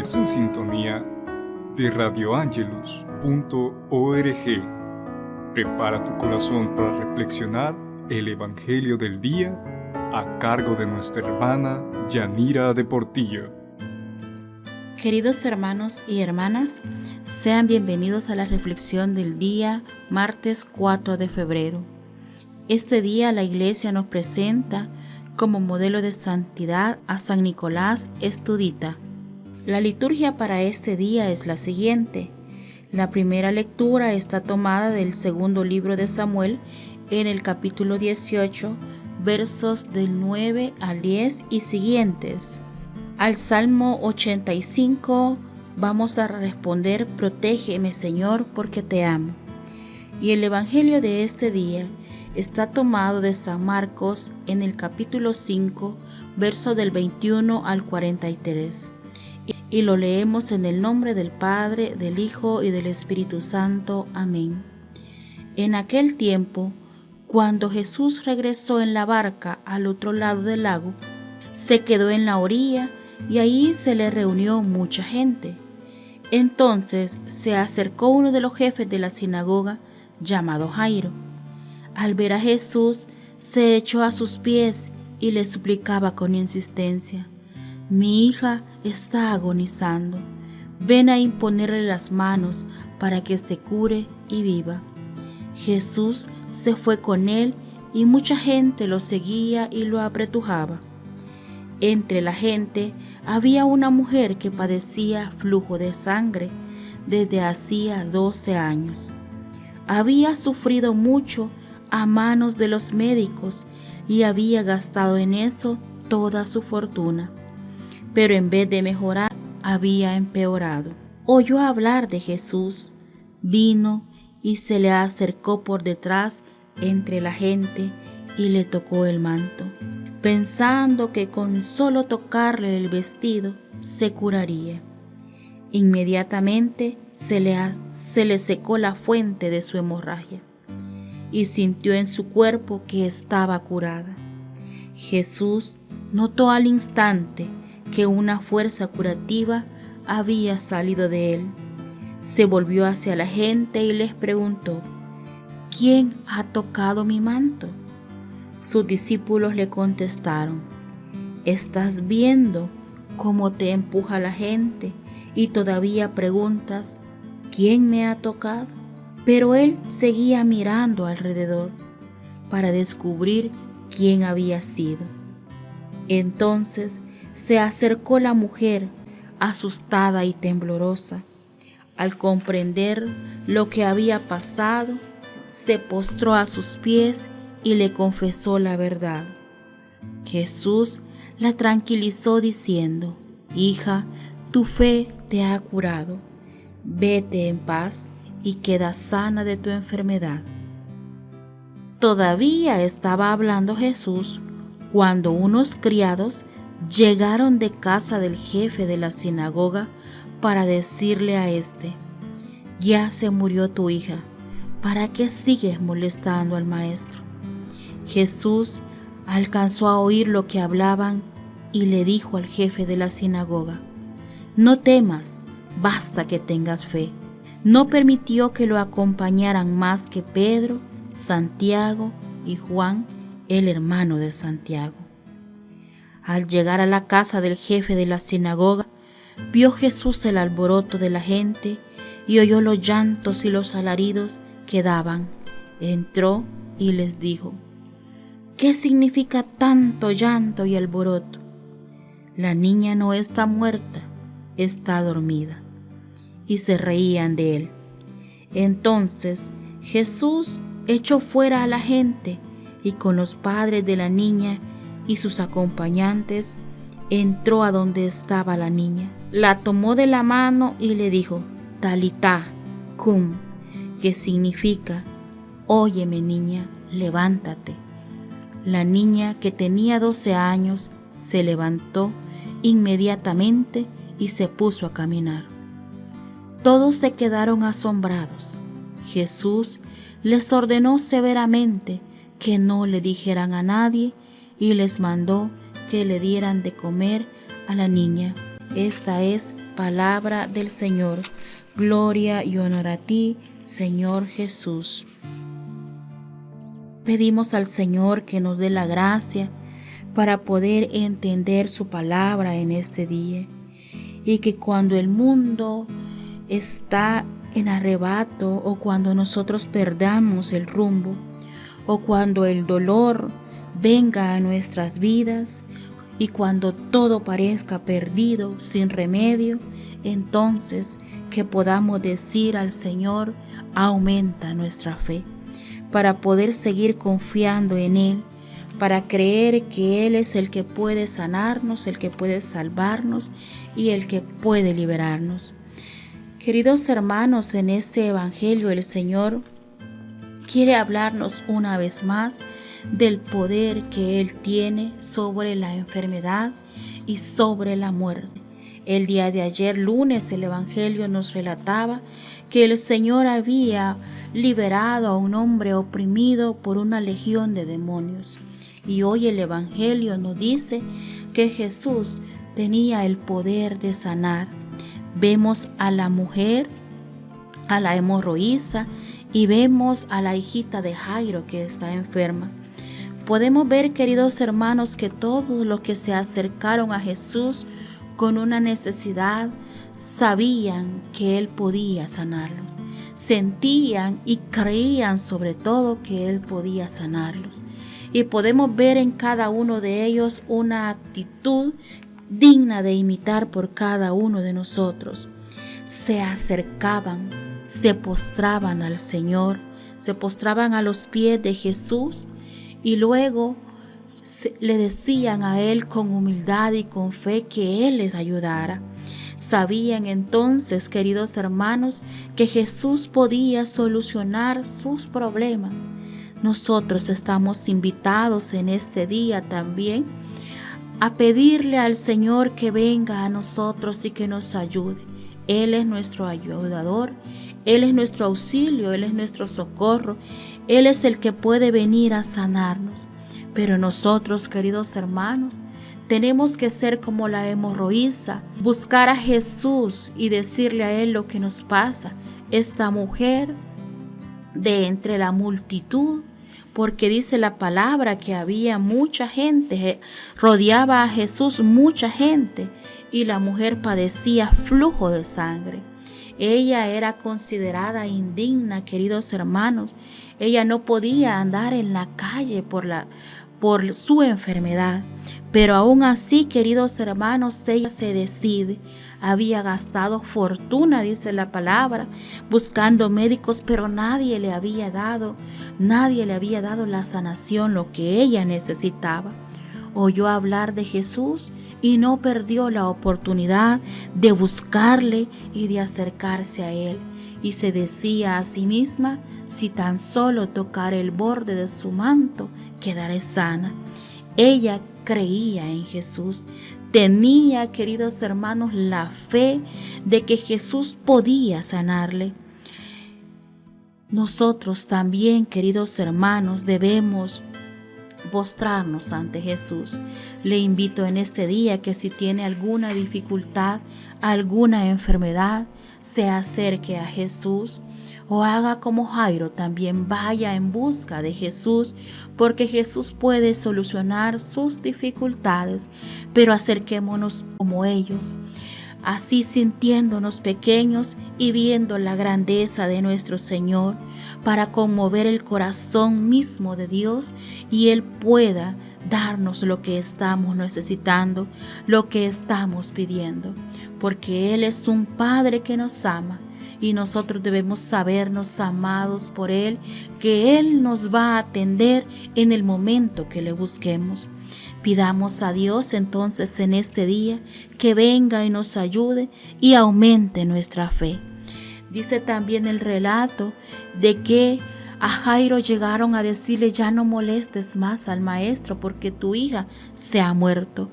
Es en sintonía de radioangelus.org. Prepara tu corazón para reflexionar el Evangelio del día a cargo de nuestra hermana Yanira de Portillo. Queridos hermanos y hermanas, sean bienvenidos a la reflexión del día martes 4 de febrero. Este día la Iglesia nos presenta como modelo de santidad a San Nicolás Estudita. La liturgia para este día es la siguiente. La primera lectura está tomada del segundo libro de Samuel en el capítulo 18, versos del 9 al 10 y siguientes. Al Salmo 85 vamos a responder: protégeme, Señor, porque te amo. Y el Evangelio de este día está tomado de San Marcos en el capítulo 5, verso del 21 al 43. Y lo leemos en el nombre del Padre, del Hijo y del Espíritu Santo. Amén. En aquel tiempo, cuando Jesús regresó en la barca al otro lado del lago, se quedó en la orilla y ahí se le reunió mucha gente. Entonces se acercó uno de los jefes de la sinagoga, llamado Jairo. Al ver a Jesús, se echó a sus pies y le suplicaba con insistencia: mi hija está agonizando. Ven a imponerle las manos para que se cure y viva. Jesús se fue con él y mucha gente lo seguía y lo apretujaba. Entre la gente había una mujer que padecía flujo de sangre desde hacía 12 años. Había sufrido mucho a manos de los médicos y había gastado en eso toda su fortuna. Pero en vez de mejorar, había empeorado. Oyó hablar de Jesús, vino y se le acercó por detrás entre la gente y le tocó el manto, pensando que con solo tocarle el vestido se curaría. Inmediatamente se le secó la fuente de su hemorragia y sintió en su cuerpo que estaba curada. Jesús notó al instante que una fuerza curativa había salido de él. Se volvió hacia la gente y les preguntó: ¿quién ha tocado mi manto? Sus discípulos le contestaron: ¿estás viendo cómo te empuja la gente y todavía preguntas: ¿quién me ha tocado? Pero él seguía mirando alrededor para descubrir quién había sido. Entonces se acercó la mujer, asustada y temblorosa. Al comprender lo que había pasado, se postró a sus pies y le confesó la verdad. Jesús la tranquilizó diciendo: hija, tu fe te ha curado. Vete en paz y queda sana de tu enfermedad. Todavía estaba hablando Jesús cuando unos criados llegaron de casa del jefe de la sinagoga para decirle a éste: ya se murió tu hija, ¿para qué sigues molestando al maestro? Jesús alcanzó a oír lo que hablaban y le dijo al jefe de la sinagoga: no temas, basta que tengas fe. No permitió que lo acompañaran más que Pedro, Santiago y Juan, el hermano de Santiago. Al llegar a la casa del jefe de la sinagoga, vio Jesús el alboroto de la gente y oyó los llantos y los alaridos que daban. Entró y les dijo: ¿qué significa tanto llanto y alboroto? La niña no está muerta, está dormida. Y se reían de él. Entonces Jesús echó fuera a la gente y con los padres de la niña y sus acompañantes entró a donde estaba la niña. La tomó de la mano y le dijo: Talitá cum, que significa: óyeme, niña, levántate. La niña, que tenía 12 años, se levantó inmediatamente y se puso a caminar. Todos se quedaron asombrados. Jesús les ordenó severamente que no le dijeran a nadie y les mandó que le dieran de comer a la niña. Esta es palabra del Señor. Gloria y honor a ti, Señor Jesús. Pedimos al Señor que nos dé la gracia para poder entender su palabra en este día, y que cuando el mundo está en arrebato, o cuando nosotros perdamos el rumbo, o cuando el dolor venga a nuestras vidas, y cuando todo parezca perdido, sin remedio, entonces que podamos decir al Señor: aumenta nuestra fe, para poder seguir confiando en Él, para creer que Él es el que puede sanarnos, el que puede salvarnos y el que puede liberarnos. Queridos hermanos, en este Evangelio el Señor quiere hablarnos una vez más del poder que Él tiene sobre la enfermedad y sobre la muerte. El día de ayer, lunes, el Evangelio nos relataba que el Señor había liberado a un hombre oprimido por una legión de demonios. Y hoy el Evangelio nos dice que Jesús tenía el poder de sanar. Vemos a la mujer, a la hemorroísa, y vemos a la hijita de Jairo que está enferma. Podemos ver, queridos hermanos, que todos los que se acercaron a Jesús con una necesidad sabían que Él podía sanarlos. Sentían y creían sobre todo que Él podía sanarlos. Y podemos ver en cada uno de ellos una actitud digna de imitar por cada uno de nosotros. Se acercaban, se postraban al Señor, se postraban a los pies de Jesús y luego le decían a Él con humildad y con fe que Él les ayudara. Sabían entonces, queridos hermanos, que Jesús podía solucionar sus problemas. Nosotros estamos invitados en este día también a pedirle al Señor que venga a nosotros y que nos ayude. Él es nuestro ayudador, Él es nuestro auxilio, Él es nuestro socorro, Él es el que puede venir a sanarnos. Pero nosotros, queridos hermanos, tenemos que ser como la hemorroísa, buscar a Jesús y decirle a Él lo que nos pasa. Esta mujer de entre la multitud, porque dice la palabra que había mucha gente, rodeaba a Jesús mucha gente, y la mujer padecía flujo de sangre. Ella era considerada indigna, queridos hermanos. Ella no podía andar en la calle por su enfermedad. Pero aún así, queridos hermanos, ella se decide. Había gastado fortuna, dice la palabra, buscando médicos, pero nadie le había dado la sanación, lo que ella necesitaba. Oyó hablar de Jesús y no perdió la oportunidad de buscarle y de acercarse a Él. Y se decía a sí misma: si tan solo tocaré el borde de su manto, quedaré sana. Ella creía en Jesús. Tenía, queridos hermanos, la fe de que Jesús podía sanarle. Nosotros también, queridos hermanos, debemos postrarnos ante Jesús. Le invito en este día que si tiene alguna dificultad, alguna enfermedad, se acerque a Jesús, o haga como Jairo, también vaya en busca de Jesús, porque Jesús puede solucionar sus dificultades, pero acerquémonos como ellos, así sintiéndonos pequeños y viendo la grandeza de nuestro Señor, para conmover el corazón mismo de Dios y Él pueda darnos lo que estamos necesitando, lo que estamos pidiendo, porque Él es un Padre que nos ama y nosotros debemos sabernos amados por Él, que Él nos va a atender en el momento que le busquemos. Pidamos a Dios entonces en este día que venga y nos ayude y aumente nuestra fe. Dice también el relato de que a Jairo llegaron a decirle: ya no molestes más al maestro porque tu hija se ha muerto.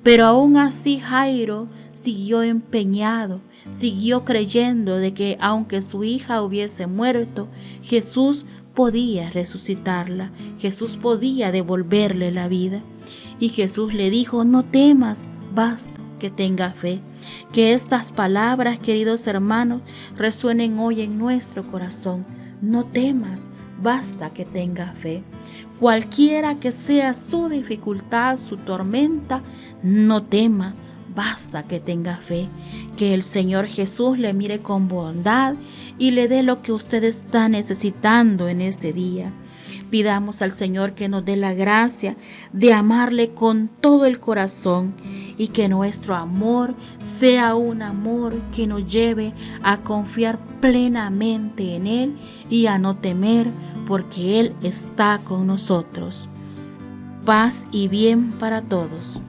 Pero aún así Jairo siguió empeñado, siguió creyendo de que aunque su hija hubiese muerto, Jesús podía resucitarla, Jesús podía devolverle la vida. Y Jesús le dijo: no temas, basta que tenga fe. Que estas palabras, queridos hermanos, resuenen hoy en nuestro corazón. No temas, basta que tenga fe. Cualquiera que sea su dificultad, su tormenta, no tema, basta que tenga fe. Que el Señor Jesús le mire con bondad y le dé lo que usted está necesitando en este día. Pidamos al Señor que nos dé la gracia de amarle con todo el corazón y que nuestro amor sea un amor que nos lleve a confiar plenamente en Él y a no temer, porque Él está con nosotros. Paz y bien para todos.